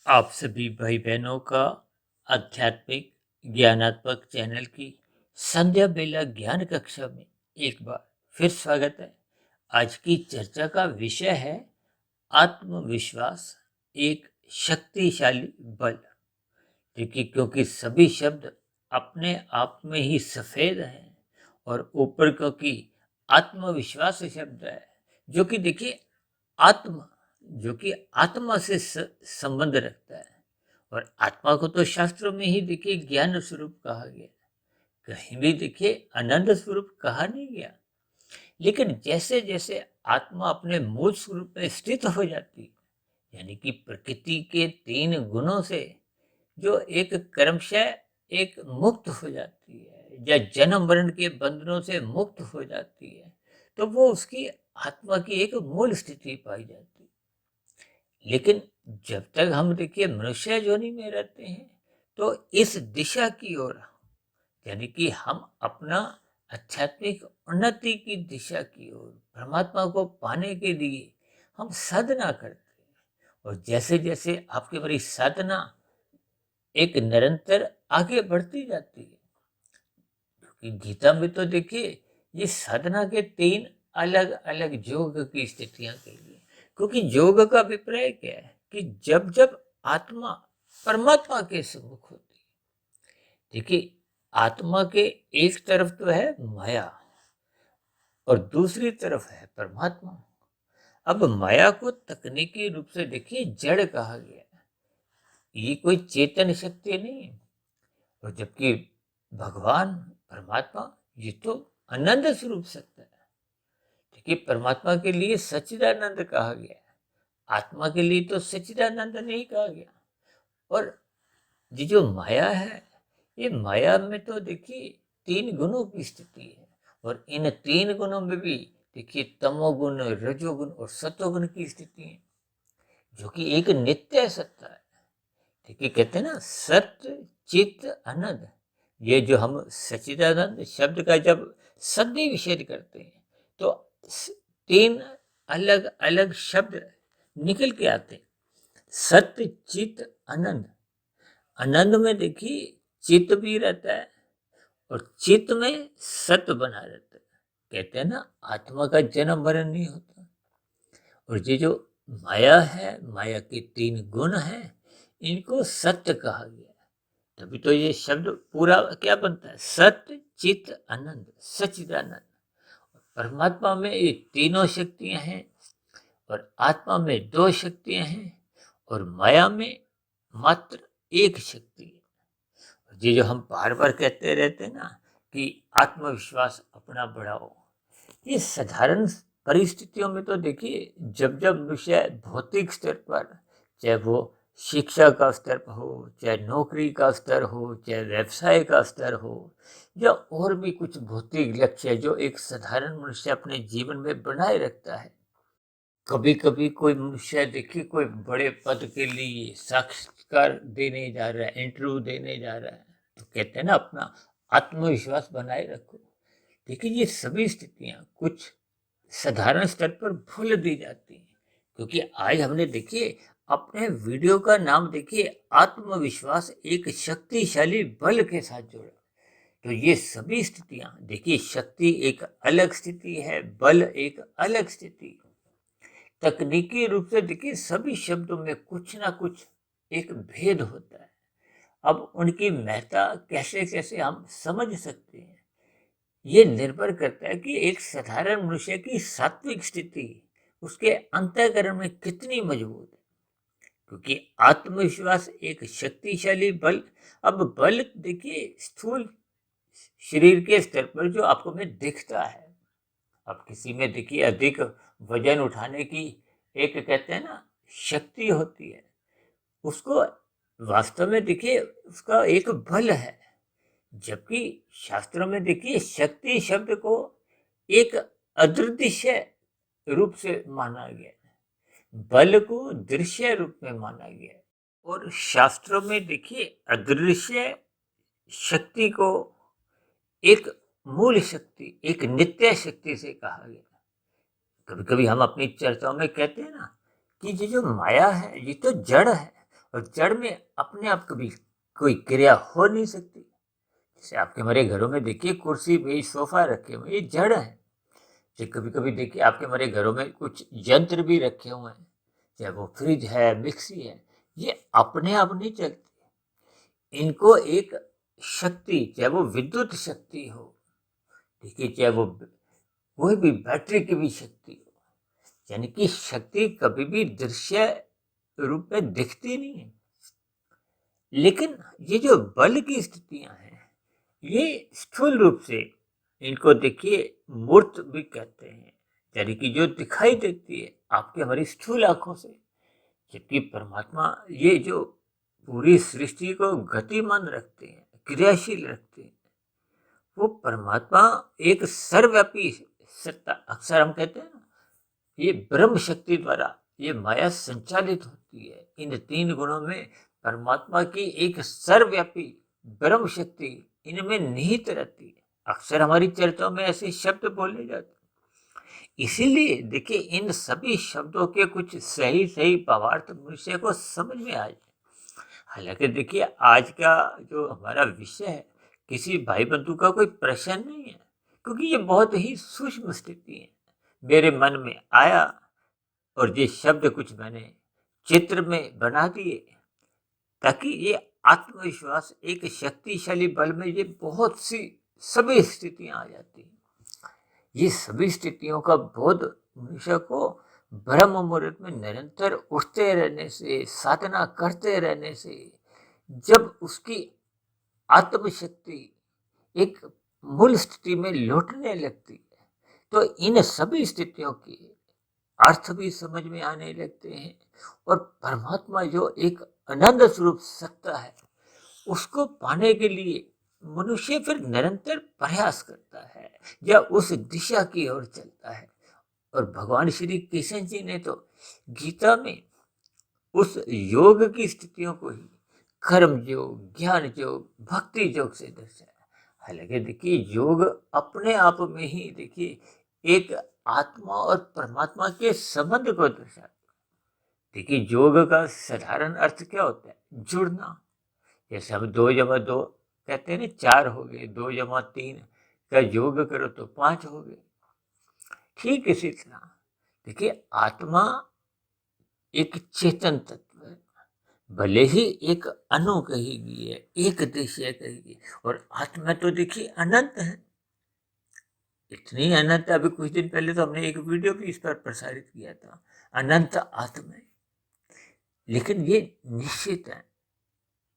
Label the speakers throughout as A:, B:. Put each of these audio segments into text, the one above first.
A: आप सभी भाई बहनों का आध्यात्मिक ज्ञानात्मक चैनल की संध्या बेला ज्ञान कक्षा में एक बार फिर स्वागत है। आज की चर्चा का विषय है आत्मविश्वास, एक शक्तिशाली बल। देखिए, क्योंकि सभी शब्द अपने आप में ही सफेद हैं और ऊपर क्योंकि आत्मविश्वास शब्द है जो कि देखिए आत्मा जो कि आत्मा से संबंध रखता है। और आत्मा को तो शास्त्रों में ही देखिए ज्ञान स्वरूप कहा गया, कहीं भी देखिए आनंद स्वरूप कहा नहीं गया। लेकिन जैसे जैसे आत्मा अपने मूल स्वरूप में स्थित हो जाती है, यानी कि प्रकृति के 3 गुणों से जो एक क्रमशः एक मुक्त हो जाती है या जन्म मरण के बंधनों से मुक्त हो जाती है, तो वो उसकी आत्मा की एक मूल स्थिति पाई जाती है। लेकिन जब तक हम देखिए मनुष्य योनि में रहते हैं, तो इस दिशा की ओर, यानी कि हम अपना आध्यात्मिक उन्नति की दिशा की ओर परमात्मा को पाने के लिए हम साधना करते हैं। और जैसे जैसे आपकी हमारी साधना एक निरंतर आगे बढ़ती जाती है, क्योंकि गीता में तो देखिए ये साधना के 3 अलग अलग योग की स्थितियां कही है। क्योंकि योग का अभिप्राय क्या है कि जब जब आत्मा परमात्मा के सम्मुख होती है, देखिए आत्मा के एक तरफ तो है माया और दूसरी तरफ है परमात्मा। अब माया को तकनीकी रूप से देखिए जड़ कहा गया है, ये कोई चेतन शक्ति नहीं है। और जबकि भगवान परमात्मा ये तो आनंद स्वरूप सत्य है। देखिए परमात्मा के लिए सच्चिदानंद कहा गया है, आत्मा के लिए तो सच्चिदानंद नहीं कहा गया। और ये जो माया है, ये माया में तो देखिए 3 गुणों की स्थिति है। और इन 3 गुणों में भी देखिए तमोगुण, रजोगुण और सतोगुण की स्थिति है, जो कि एक नित्य सत्ता है। देखिए कहते हैं ना सत्य चित्त आनंद। ये जो हम सच्चिदानंद शब्द का जब सन्धि विच्छेद करते हैं, तो 3 अलग अलग शब्द निकल के आते हैं, सत्य चित्त आनंद। आनंद में देखिए चित्त भी रहता है और चित्त में सत्य बना रहता है। कहते हैं ना आत्मा का जन्म मरण नहीं होता। और ये जो माया है, माया के 3 गुण हैं, इनको सत्य कहा गया है। तभी तो ये शब्द पूरा क्या बनता है, सत्य चित्त आनंद, सच्चिदानंद। परमात्मा में ये तीनों शक्तियां हैं और आत्मा में 2 शक्तियां हैं और माया में मात्र एक शक्ति है। ये जो हम बार बार कहते रहते हैं ना कि आत्मविश्वास अपना बढ़ाओ, ये साधारण परिस्थितियों में तो देखिए जब जब मनुष्य भौतिक स्तर पर, चाहे वो शिक्षा का स्तर हो, चाहे नौकरी का स्तर हो, चाहे व्यवसाय का स्तर हो, या और भी कुछ भौतिक लक्ष्य जो एक साधारण मनुष्य अपने जीवन में बनाए रखता है, कभी कभी कोई मनुष्य देखिए कोई बड़े पद के लिए साक्षात्कार देने जा रहा है, इंटरव्यू देने जा रहा है, तो कहते हैं ना अपना आत्मविश्वास बनाए रखो। लेकिन ये सभी स्थितियां कुछ साधारण स्तर पर भूल दी जाती हैं, क्योंकि आज हमने देखिए अपने वीडियो का नाम देखिए आत्मविश्वास एक शक्तिशाली बल के साथ जोड़ा। तो ये सभी स्थितियां देखिए, शक्ति एक अलग स्थिति है, बल एक अलग स्थिति है। तकनीकी रूप से देखिए सभी शब्दों में कुछ ना कुछ एक भेद होता है। अब उनकी महत्ता कैसे कैसे हम समझ सकते हैं, ये निर्भर करता है कि एक साधारण मनुष्य की सात्विक स्थिति उसके अंतःकरण में कितनी मजबूत है। क्योंकि आत्मविश्वास एक शक्तिशाली बल। अब बल देखिए स्थूल शरीर के स्तर पर जो आपको में दिखता है, अब किसी में देखिए अधिक वजन उठाने की एक कहते हैं ना शक्ति होती है, उसको वास्तव में देखिए उसका एक बल है। जबकि शास्त्रों में देखिए शक्ति शब्द को एक अदृश्य रूप से माना गया है, बल को दृश्य रूप में माना गया है। और शास्त्रों में देखिए अदृश्य शक्ति को एक मूल शक्ति, एक नित्य शक्ति से कहा गया। कभी कभी हम अपनी चर्चाओं में कहते हैं ना कि ये जो माया है ये तो जड़ है और जड़ में अपने आप कभी कोई क्रिया हो नहीं सकती। जैसे आपके हमारे घरों में देखिए कुर्सी मेज सोफा रखे हुए, ये जड़ है। कभी कभी देखिए आपके हमारे घरों में कुछ यंत्र भी रखे हुए हैं, चाहे वो फ्रिज है, मिक्सी है, ये अपने आप नहीं चलते। इनको एक शक्ति, चाहे वो विद्युत शक्ति हो, देखिए चाहे वो कोई भी बैटरी की भी शक्ति हो, यानी कि शक्ति कभी भी दृश्य रूप में दिखती नहीं है। लेकिन ये जो बल की स्थितियां हैं, ये स्थूल रूप से, इनको देखिए मूर्त भी कहते हैं, यानी कि जो दिखाई देती है आपकी हमारी स्थूल आंखों से। जबकि परमात्मा ये जो पूरी सृष्टि को गतिमान रखते हैं, क्रियाशील रखते हैं, वो परमात्मा एक सर्वव्यापी सत्ता, अक्सर हम कहते हैं ना, ये ब्रह्म शक्ति द्वारा ये माया संचालित होती है। इन तीन गुणों में परमात्मा की एक सर्वव्यापी ब्रह्म शक्ति इनमें निहित रहती है। अक्सर हमारी चर्चाओं में ऐसे शब्द बोले जाते हैं। इसीलिए देखिए इन सभी शब्दों के कुछ सही सही भावार्थ मनुष्य को समझ में आ जाए। हालांकि देखिए आज का जो हमारा विषय है, किसी भाई बंधु का कोई प्रश्न नहीं है, क्योंकि ये बहुत ही सूक्ष्म स्थिति है। मेरे मन में आया और ये शब्द कुछ मैंने चित्र में बना दिए, ताकि ये आत्मविश्वास एक शक्तिशाली बल में ये बहुत सी सभी स्थितियां आ जाती हैं। ये सभी स्थितियों का बोध मनुष्य को ब्रह्म मुहूर्त में निरंतर उठते रहने से, साधना करते रहने से, जब उसकी आत्मशक्ति एक मूल स्थिति में लौटने लगती है, तो इन सभी स्थितियों के अर्थ भी समझ में आने लगते हैं। और परमात्मा जो एक अनंत स्वरूप सत्ता है, उसको पाने के लिए मनुष्य फिर निरंतर प्रयास करता है या उस दिशा की ओर चलता है। और भगवान श्री कृष्ण जी ने तो गीता में उस योग की स्थितियों को ही कर्म योग, ज्ञान योग, भक्ति योग से दर्शाया। हालांकि देखिए योग अपने आप में ही देखिए एक आत्मा और परमात्मा के संबंध को दर्शाता है। देखिए योग का साधारण अर्थ क्या होता है? जुड़ना। जैसे हम 2 + 2 कहते हैं ना, 4 हो गए, 2 + 3 का योग करो तो 5 हो गए। ठीक इसी तरह देखिए आत्मा एक चेतन तत्व है, भले ही एक अणु कही गई है, एक देशीय कही गई, और आत्मा तो देखिए अनंत है। इतनी अनंत, अभी कुछ दिन पहले तो हमने एक वीडियो भी इस पर प्रसारित किया था, अनंत आत्मा। लेकिन ये निश्चित है,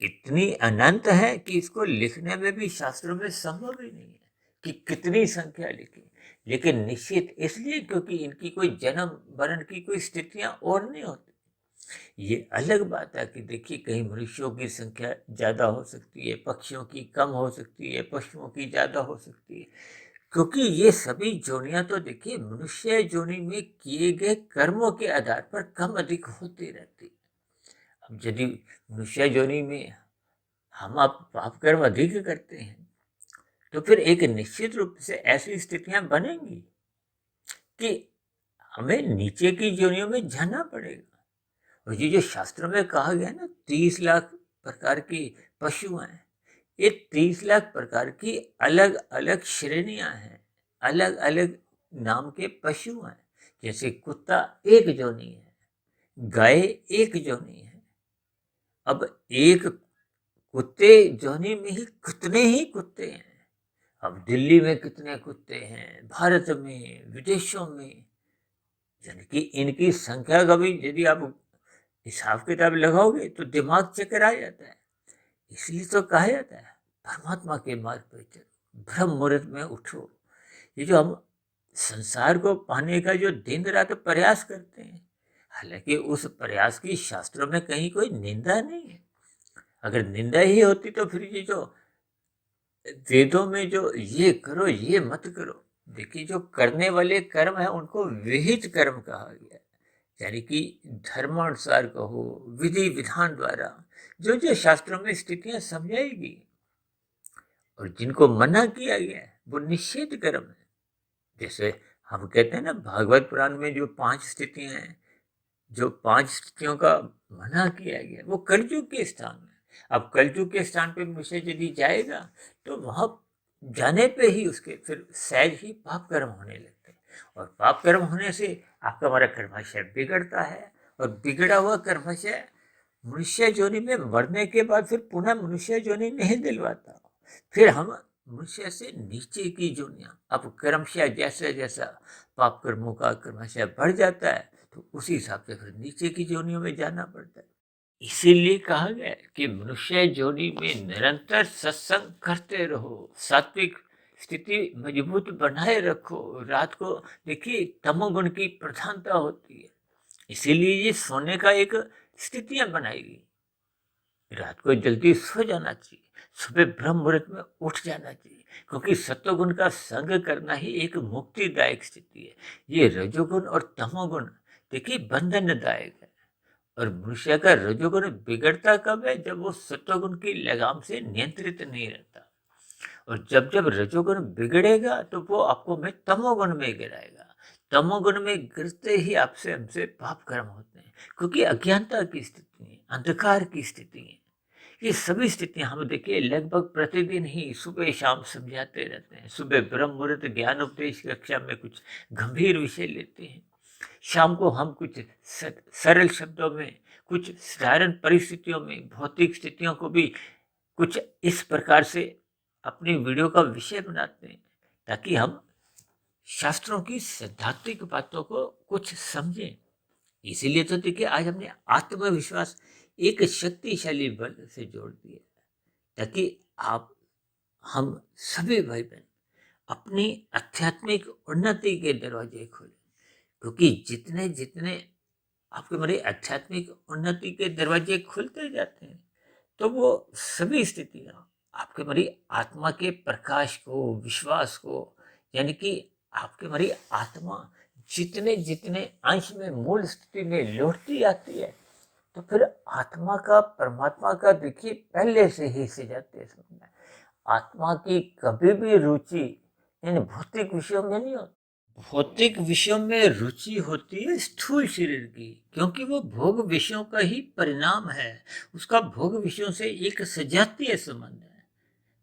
A: इतनी अनंत है कि इसको लिखने में भी शास्त्रों में संभव ही नहीं है कि कितनी संख्या लिखी। लेकिन निश्चित इसलिए क्योंकि इनकी कोई जन्म मरण की कोई स्थितियां और नहीं होती। ये अलग बात है कि देखिए कहीं मनुष्यों की संख्या ज्यादा हो सकती है, पक्षियों की कम हो सकती है, पशुओं की ज्यादा हो सकती है, क्योंकि ये सभी जोनियां तो देखिए मनुष्य जोनि में किए गए कर्मों के आधार पर कम अधिक होती रहती है। अब यदि मनुष्य जोनि में हम आप पाप कर्म अधिक करते हैं, तो फिर एक निश्चित रूप से ऐसी स्थितियां बनेंगी कि हमें नीचे की जोनियों में जाना पड़ेगा। और ये जो शास्त्रों में कहा गया ना, 30 लाख प्रकार की पशु हैं, ये 30 लाख प्रकार की अलग अलग श्रेणियां हैं, अलग अलग नाम के पशु हैं। जैसे कुत्ता एक जोनी है, गाय एक जोनी है। अब एक कुत्ते जोनी में ही कितने ही कुत्ते हैं। अब दिल्ली में कितने कुत्ते हैं, भारत में, विदेशों में, यानी कि इनकी संख्या का भी यदि आप हिसाब किताब लगाओगे तो दिमाग चक्कर आ जाता है। इसलिए तो कहा जाता है परमात्मा के मार्ग पर चलो, ब्रह्म मुहूर्त में उठो। ये जो हम संसार को पाने का जो दिन रात प्रयास करते हैं, हालांकि उस प्रयास की शास्त्रों में कहीं कोई निंदा नहीं है। अगर निंदा ही होती तो फिर ये जो वेदों में जो ये करो ये मत करो, देखिए जो करने वाले कर्म है उनको विहित कर्म कहा गया है। यानी कि धर्मानुसार कहो, विधि विधान द्वारा जो जो शास्त्रों में स्थितियां समझाएगी, और जिनको मना किया गया है वो निषेध कर्म है। जैसे हम कहते हैं ना, भागवत पुराण में जो 5 स्थितियां हैं, जो 5 स्थितियों का मना किया गया, वो कलयुग के स्थान में। अब कलयुग के स्थान पे मनुष्य यदि जाएगा तो वहां जाने पे ही उसके फिर सहज ही पाप कर्म होने लगते हैं, और पाप कर्म होने से आपका हमारा कर्माशय बिगड़ता है, और बिगड़ा हुआ कर्माशय मनुष्य योनि में मरने के बाद फिर पुनः मनुष्य योनि नहीं दिलवाता। फिर हम मनुष्य से नीचे की योनियां, अब कर्मशय जैसा जैसा पाप कर्मों का कर्मशय बढ़ जाता है तो उसी हिसाब से फिर नीचे की योनियों में जाना पड़ता है। इसीलिए कहा गया है कि मनुष्य योनि में निरंतर सत्संग करते रहो, सात्विक स्थिति मजबूत बनाए रखो। रात को देखिए तमोगुण की प्रधानता होती है, इसीलिए ये सोने का एक स्थितियां बनाई गई। रात को जल्दी सो जाना चाहिए, सुबह ब्रह्म मुहूर्त में उठ जाना चाहिए, क्योंकि सत्वगुण का संग करना ही एक मुक्तिदायक स्थिति है। ये रजोगुण और तमोगुण देखिए बंधनदायक है, और मनुष्य का रजोगुण बिगड़ता कब है? जब वो सत्वगुण की लगाम से नियंत्रित नहीं रहता, और जब जब रजोगुण बिगड़ेगा तो वो आपको में तमोगुण में गिराएगा। तमोगुण में गिरते ही आपसे हमसे पाप कर्म होते हैं, क्योंकि अज्ञानता की स्थिति है, अंधकार की स्थिति है। ये सभी स्थितियां हम देखिए लगभग प्रतिदिन ही सुबह शाम समझाते रहते हैं। सुबह ब्रह्म मुहूर्त ज्ञान उपदेश कक्षा में कुछ गंभीर विषय लेते हैं, शाम को हम कुछ सरल शब्दों में, कुछ साधारण परिस्थितियों में, भौतिक स्थितियों को भी कुछ इस प्रकार से अपनी वीडियो का विषय बनाते हैं, ताकि हम शास्त्रों की सैद्धांतिक बातों को कुछ समझें। इसीलिए तो देखिए आज हमने आत्मविश्वास एक शक्तिशाली बल से जोड़ दिया, ताकि आप हम सभी भाई बहन अपनी आध्यात्मिक उन्नति के दरवाजे खोलें, क्योंकि जितने जितने आपके मेरे आध्यात्मिक उन्नति के दरवाजे खुलते जाते हैं तो वो सभी स्थितियां आपके मेरी आत्मा के प्रकाश को, विश्वास को, यानी कि आपके मेरी आत्मा जितने जितने अंश में मूल स्थिति में लौटती आती है, तो फिर आत्मा का परमात्मा का देखिए पहले से ही से जाते हैं समझना। आत्मा की कभी भी रुचि यानी भौतिक विषयों में नहीं होती। भौतिक विषयों में रुचि होती है स्थूल शरीर की, क्योंकि वो भोग विषयों का ही परिणाम है। उसका भोग विषयों से एक सजातीय संबंध है,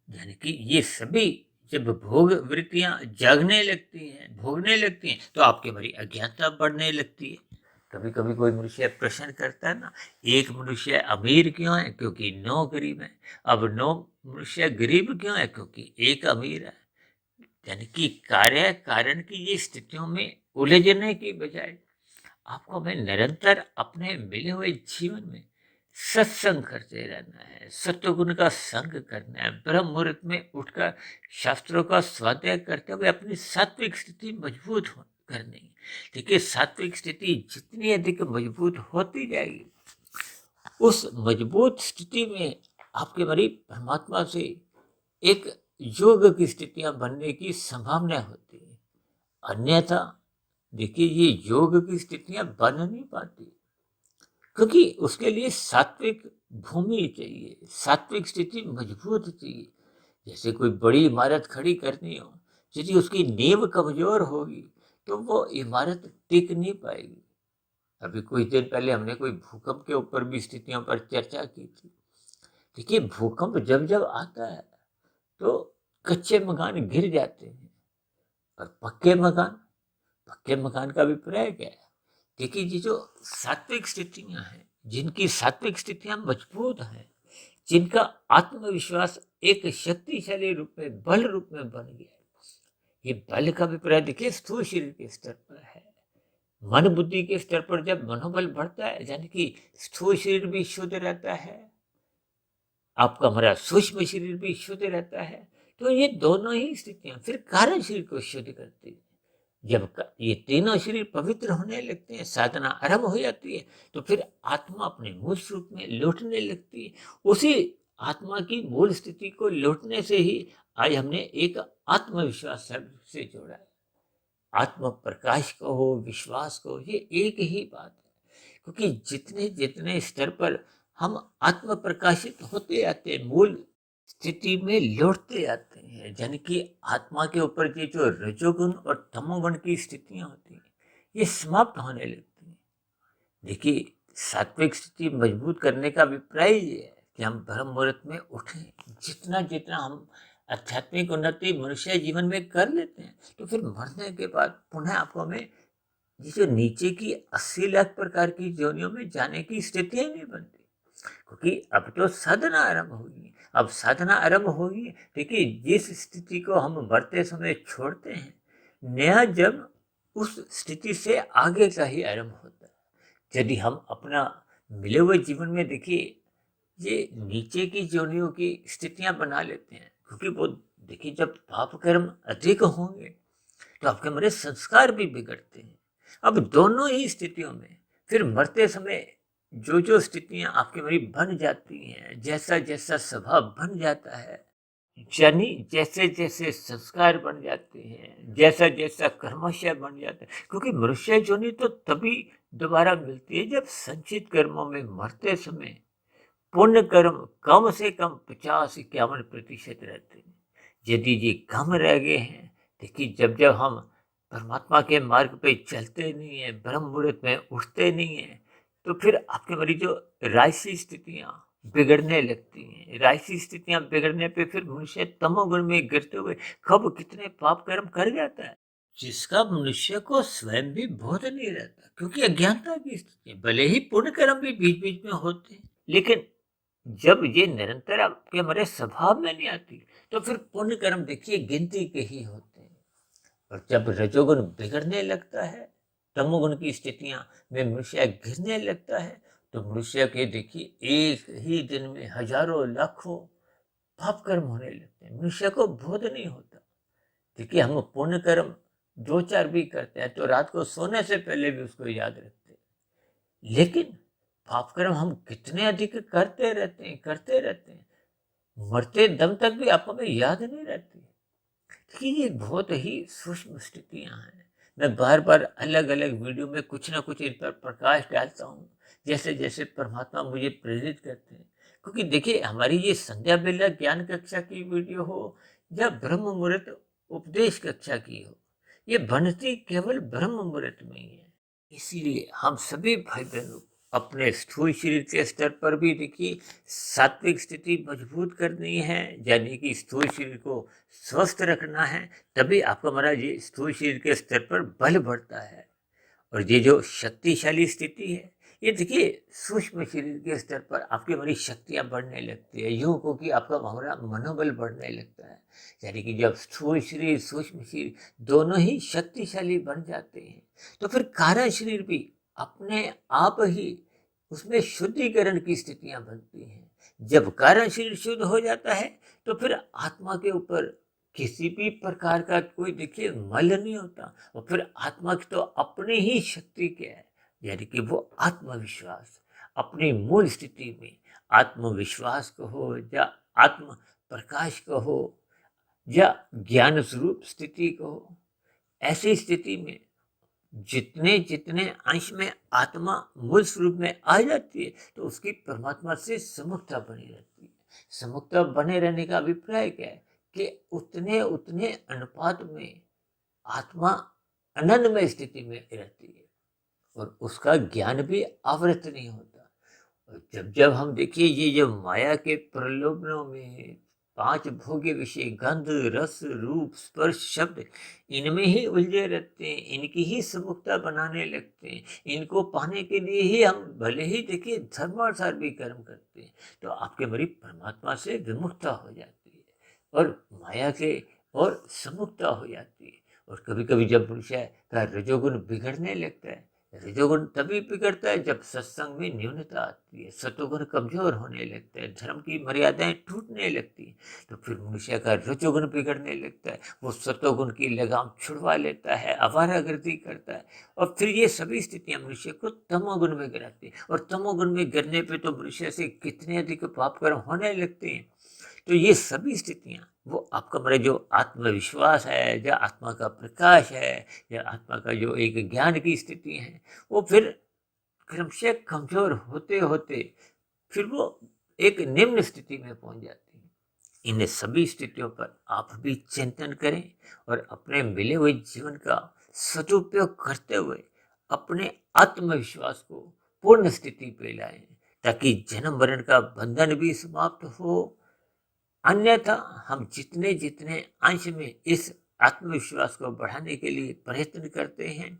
A: यानी कि ये सभी जब भोग वृत्तियां जागने लगती हैं, भोगने लगती हैं, तो आपके भरी अज्ञानता बढ़ने लगती है। कभी कभी कोई मनुष्य प्रश्न करता है ना, एक मनुष्य अमीर क्यों है? क्योंकि 9 गरीब है। अब 9 मनुष्य गरीब क्यों है? क्योंकि एक अमीर है। यानी कि कार्य कारण की ये स्थितियों में उलझने की बजाय आपको हमें निरंतर अपने मिले हुए जीवन में सत्संग करते रहना है, सत्वगुण का संग करना है, ब्रह्म मुहूर्त में उठकर शास्त्रों का स्वाध्याय करते हुए अपनी सात्विक स्थिति मजबूत करनी है। देखिए सात्विक स्थिति जितनी अधिक मजबूत होती जाएगी, उस मजबूत स्थिति में आपके मरी परमात्मा से एक योग की स्थितियां बनने की संभावना होती है। अन्यथा देखिए ये योग की स्थितियां बन नहीं पाती, क्योंकि उसके लिए सात्विक भूमि चाहिए, सात्विक स्थिति मजबूत चाहिए। जैसे कोई बड़ी इमारत खड़ी करनी हो, यदि उसकी नींव कमजोर होगी तो वो इमारत टिक नहीं पाएगी। अभी कुछ दिन पहले हमने कोई भूकंप के ऊपर भी स्थितियों पर चर्चा की थी। देखिए भूकंप जब जब आता है तो कच्चे मकान गिर जाते हैं, और पक्के मकान का अभिप्राय क्या है? देखिए ये जो सात्विक स्थितियां हैं, जिनकी सात्विक स्थितियां मजबूत हैं, जिनका आत्मविश्वास एक शक्तिशाली रूप में, बल रूप में बन गया है, ये बल का अभिप्राय देखिए स्थूल शरीर के स्तर पर है। मन बुद्धि के स्तर पर जब मनोबल बढ़ता है, यानी कि स्थूल शरीर भी शुद्ध रहता है, आपका हमारा सूक्ष्म शरीर भी शुद्ध रहता है, तो ये दोनों ही स्थितियां फिर कारण शरीर को शुद्ध करती है। जब ये तीनों शरीर पवित्र होने लगते हैं, साधना आरंभ हो जाती है, तो फिर आत्मा अपने मूल स्वरूप में लौटने लगती है। उसी आत्मा की मूल स्थिति को लौटने से ही आज हमने एक आत्मविश्वास शब्द से जोड़ा है। आत्म प्रकाश को हो, विश्वास को, ये एक ही बात है, क्योंकि जितने जितने स्तर पर हम आत्म प्रकाशित होते आते हैं, मूल स्थिति में लौटते आते हैं, यानी कि आत्मा के ऊपर ये जो रजोगुण और तमोगुण की स्थितियां होती हैं, ये समाप्त होने लगती हैं। देखिए सात्विक स्थिति मजबूत करने का अभिप्राय ये है कि हम ब्रह्म मुहूर्त में उठें। जितना जितना हम आध्यात्मिक उन्नति मनुष्य जीवन में कर लेते हैं, तो फिर मरने के बाद पुनः आपको हमें ये जो नीचे की 80 लाख प्रकार की योनियों में जाने की स्थितियां नहीं बनती, क्योंकि अब तो साधना आरंभ होगी। अब साधना आरंभ होगी, देखिए जिस स्थिति को हम मरते समय छोड़ते हैं, नया जन्म उस स्थिति से आगे का ही आरंभ होता है। यदि हम अपना मिले हुए जीवन में देखिए ये नीचे की योनियों की स्थितियां बना लेते हैं, क्योंकि वो देखिए जब पाप कर्म अधिक होंगे तो आपके हमारे संस्कार भी बिगड़ते हैं। अब दोनों ही स्थितियों में फिर मरते समय जो जो स्थितियां आपके हमारी बन जाती हैं, जैसा जैसा स्वभाव बन जाता है, यानी जैसे जैसे संस्कार बन जाते हैं, जैसा जैसा कर्मशय बन जाता है, क्योंकि मनुष्य योनि तो तभी दोबारा मिलती है जब संचित कर्मों में मरते समय पुण्य कर्म कम से कम 50-51% रहते हैं। यदि ये कम रह गए हैं, देखिए जब जब हम परमात्मा के मार्ग पे चलते नहीं है, ब्रह्म मुहूर्त में उठते नहीं है, तो फिर आपके हमारी जो राजसी स्थितियां बिगड़ने लगती हैं। राजसी स्थितियां बिगड़ने पे फिर मनुष्य तमोगुण में गिरते हुए कब कितने पाप कर्म कर जाता है, जिसका मनुष्य को स्वयं भी बोध नहीं रहता, क्योंकि अज्ञानता की स्थिति। भले ही पुण्य कर्म भी बीच बीच में होते हैं, लेकिन जब ये निरंतर आपके हमारे स्वभाव में नहीं आती, तो फिर पुण्य कर्म देखिए गिनती के ही होते हैं। और जब रजोगुण बिगड़ने लगता है, तमोगुण की स्थितियां में मनुष्य गिरने लगता है, तो मनुष्य के देखिए एक ही दिन में हजारों लाखों पाप कर्म होने लगते हैं। मनुष्य को बोध नहीं होता। देखिए हम पुण्य कर्म 2-4 भी करते हैं तो रात को सोने से पहले भी उसको याद रखते हैं, लेकिन पाप कर्म हम कितने अधिक करते रहते हैं, मरते दम तक भी आपको हमें याद नहीं रहती कि ये बहुत ही सूक्ष्म स्थितियां हैं। मैं बार बार अलग अलग वीडियो में कुछ ना कुछ इन पर प्रकाश डालता हूँ, जैसे जैसे परमात्मा मुझे प्रेरित करते हैं। क्योंकि देखिए हमारी ये संध्या बेला ज्ञान कक्षा की वीडियो हो या ब्रह्म मुहूर्त उपदेश कक्षा की हो, ये बनती केवल ब्रह्म मुहूर्त में ही है। इसीलिए हम सभी भाई बहनों अपने स्थूल शरीर के स्तर पर भी देखिए सात्विक स्थिति मजबूत करनी है, यानी कि स्थूल शरीर को स्वस्थ रखना है। तभी आपका हमारा ये स्थूल शरीर के स्तर पर बल बढ़ता है। और ये जो शक्तिशाली स्थिति है, ये देखिए सूक्ष्म शरीर के स्तर पर आपकी हमारी शक्तियां बढ़ने लगती है, यूं को कि आपका हमारा मनोबल बढ़ने लगता है। यानी कि जब स्थूल शरीर सूक्ष्म शरीर दोनों ही शक्तिशाली बन जाते हैं, तो फिर कारण शरीर भी अपने आप ही उसमें शुद्धिकरण की स्थितियां बनती हैं। जब कारण शरीर शुद्ध हो जाता है, तो फिर आत्मा के ऊपर किसी भी प्रकार का कोई देखिए मल नहीं होता। और फिर आत्मा की तो अपनी ही शक्ति क्या है, यानी कि वो आत्मविश्वास अपनी मूल स्थिति में आत्मविश्वास को हो या आत्म प्रकाश को हो या ज्ञान स्वरूप स्थिति को हो, ऐसी स्थिति में जितने जितने अंश में आत्मा मूल स्वरूप में आ जाती है, तो उसकी परमात्मा से समुखता बनी रहती है। समुखता बने रहने का अभिप्राय क्या है कि उतने उतने अनुपात में आत्मा आनंदमय स्थिति में रहती है और उसका ज्ञान भी आवृत नहीं होता। और जब जब हम देखिए ये जो माया के प्रलोभनों में 5 भोग्य विषय गंध रस रूप स्पर्श शब्द, इनमें ही उलझे रहते हैं, इनकी ही समुखता बनाने लगते हैं। इनको पाने के लिए ही हम भले ही देखिए धर्मानुसार भी कर्म करते हैं, तो आपके हमारी परमात्मा से विमुखता हो जाती है और माया से और समुखता हो जाती है। और कभी कभी जब मनुष्य का रजोगुण बिगड़ने लगता है, रजोगुण तभी बिगड़ता है जब सत्संग में न्यूनता आती है, सतोगुण कमजोर होने लगता है, धर्म की मर्यादाएं टूटने लगती है, तो फिर मनुष्य का रजोगुण बिगड़ने लगता है। वो सतोगुण की लगाम छुड़वा लेता है, आवारागर्दी करता है और फिर ये सभी स्थितियां मनुष्य को तमोगुण में गिराती है। और तमोगुण में गिरने पे तो मनुष्य से कितने अधिक पाप कर्म होने लगते हैं। तो ये सभी स्थितियां वो आपका मेरा जो आत्मविश्वास है, या आत्मा का प्रकाश है, या आत्मा का जो एक ज्ञान की स्थिति है, वो फिर क्रमशः कमजोर होते होते फिर वो एक निम्न स्थिति में पहुंच जाती है। इन सभी स्थितियों पर आप भी चिंतन करें और अपने मिले हुए जीवन का सदुपयोग करते हुए अपने आत्मविश्वास को पूर्ण स्थिति पे लाएं, ताकि जन्म मरण का बंधन भी समाप्त हो। अन्यथा हम जितने जितने अंश में इस आत्मविश्वास को बढ़ाने के लिए प्रयत्न करते हैं,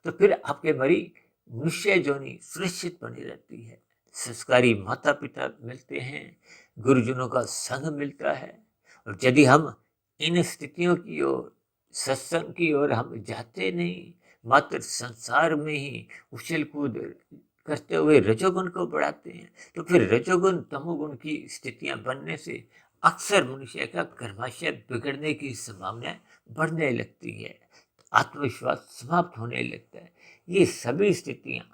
A: तो फिर आपके मरी मनुष्य जोनी सुरक्षित बनी रहती है। संस्कारी माता पिता मिलते हैं, गुरुजनों का संग मिलता है, और यदि हम इन स्थितियों की ओर, सत्संग की ओर हम जाते नहीं, मात्र संसार में ही उछल कूद करते हुए रजोगुण को बढ़ाते हैं, तो फिर रजोगुण तमोगुण की स्थितियां बनने से अक्सर मनुष्य का कर्माशय बिगड़ने की संभावना बढ़ने लगती है, आत्मविश्वास समाप्त होने लगता है। ये सभी स्थितियां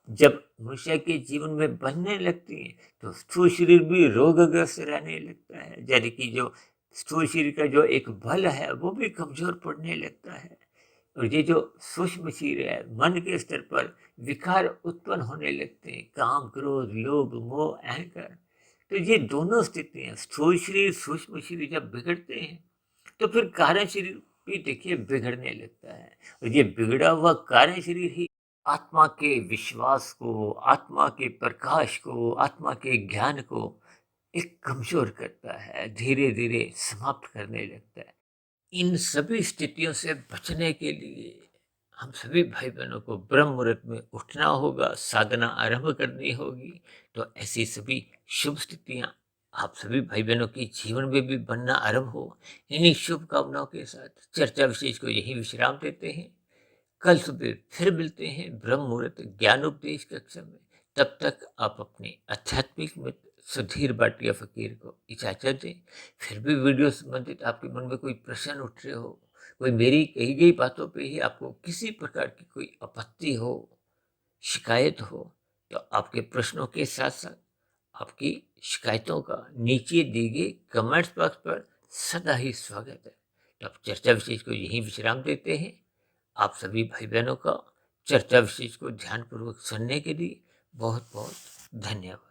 A: जब मनुष्य के जीवन में बनने लगती हैं, तो स्थूल शरीर भी रोगग्रस्त रहने लगता है, यानी कि जो स्थूल शरीर का जो एक बल है वो भी कमजोर पड़ने लगता है। और ये जो सूक्ष्म शरीर है, मन के स्तर पर विकार उत्पन्न होने लगते हैं, काम क्रोध लोभ मोह अहंकार। तो ये दोनों स्थितियां, स्थूल शरीर सूक्ष्म शरीर जब बिगड़ते हैं, तो फिर कारण शरीर भी देखिए बिगड़ने लगता है। और ये बिगड़ा हुआ कारण शरीर ही आत्मा के विश्वास को, आत्मा के प्रकाश को, आत्मा के ज्ञान को एक कमजोर करता है, धीरे धीरे समाप्त करने लगता है। इन सभी स्थितियों से बचने के लिए हम सभी भाई बहनों को ब्रह्म मुहूर्त में उठना होगा, साधना आरंभ करनी होगी। तो ऐसी सभी शुभ स्थितियां आप सभी भाई बहनों के जीवन में भी बनना आरंभ हो। इन्हीं शुभकामनाओं के साथ चर्चा विशेष को यही विश्राम देते हैं। कल सुबह फिर मिलते हैं ब्रह्म मुहूर्त ज्ञानोपदेश कक्षा में। तब तक आप अपने आध्यात्मिक मित्र सुधीर भाटिया फकीर को इजाजत दें। फिर भी वीडियो संबंधित आपके मन में कोई प्रश्न उठ रहे हो, कोई मेरी कही गई बातों पे ही आपको किसी प्रकार की कोई आपत्ति हो, शिकायत हो, तो आपके प्रश्नों के साथ साथ आपकी शिकायतों का नीचे दिए गए कमेंट्स बॉक्स पर सदा ही स्वागत है। तो आप चर्चा विशेष को यही विश्राम देते हैं। आप सभी भाई बहनों का चर्चा विशेष को ध्यानपूर्वक सुनने के लिए बहुत बहुत धन्यवाद।